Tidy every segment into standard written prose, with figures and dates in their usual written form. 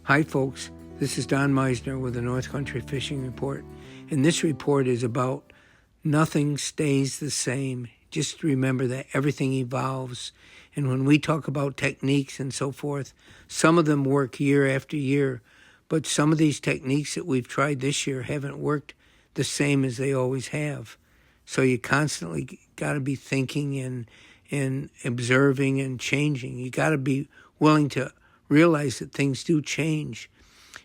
Hi folks, this is Don Meissner with the North Country Fishing Report, and this report is about nothing stays the same. Just remember that everything evolves, and when we talk about techniques and so forth, some of them work year after year, but some of these techniques that we've tried this year haven't worked the same as they always have. So you constantly got to be thinking and observing and changing. You got to be willing to realize that things do change.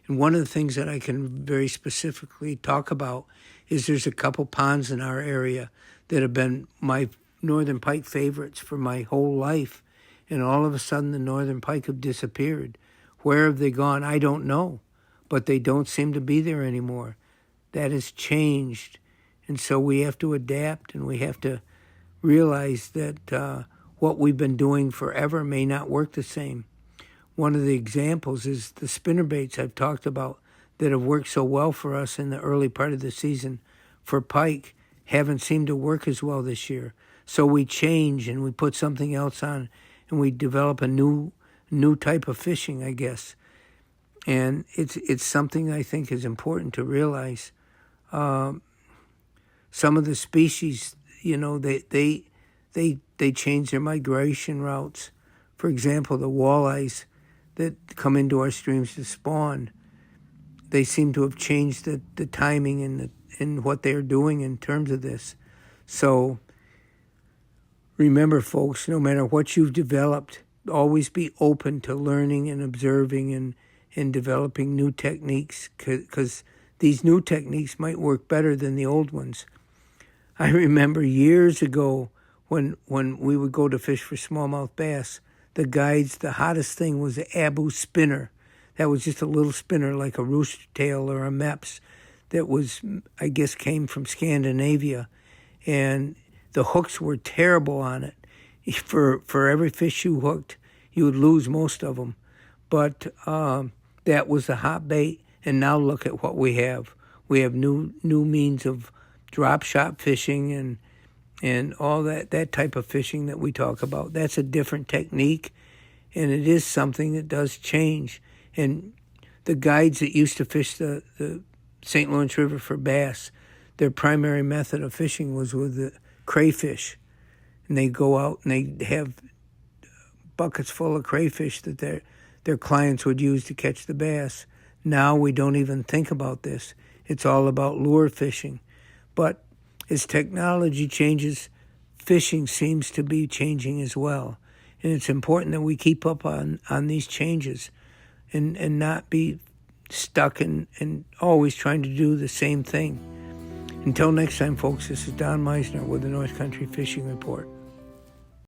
And one of the things that I can very specifically talk about is there's a couple ponds in our area that have been my northern pike favorites for my whole life. And all of a sudden the northern pike have disappeared. Where have they gone? I don't know. But they don't seem to be there anymore. That has changed. And so we have to adapt, and we have to realize that what we've been doing forever may not work the same. One of the examples is the spinnerbaits I've talked about that have worked so well for us in the early part of the season for pike haven't seemed to work as well this year. So we change and we put something else on, and we develop a new type of fishing, I guess. And it's something I think is important to realize. Some of the species, they change their migration routes. For example, the walleyes that come into our streams to spawn, they seem to have changed the timing and what they're doing in terms of this. So remember, folks, no matter what you've developed, always be open to learning and observing and developing new techniques, because these new techniques might work better than the old ones. I remember years ago when we would go to fish for smallmouth bass, the hottest thing was the Abu spinner. That was just a little spinner like a rooster tail or a Meps that was, I guess, came from Scandinavia. And the hooks were terrible on it. For every fish you hooked, you would lose most of them. But that was the hot bait. And now look at what we have. We have new means of drop shot fishing and all that type of fishing that we talk about. That's a different technique, and it is something that does change. And the guides that used to fish the St. Lawrence River for bass, their primary method of fishing was with the crayfish. And they go out and they have buckets full of crayfish that their clients would use to catch the bass. Now we don't even think about this. It's all about lure fishing. But as technology changes, fishing seems to be changing as well. And it's important that we keep up on these changes and not be stuck and always trying to do the same thing. Until next time, folks, this is Don Meissner with the North Country Fishing Report.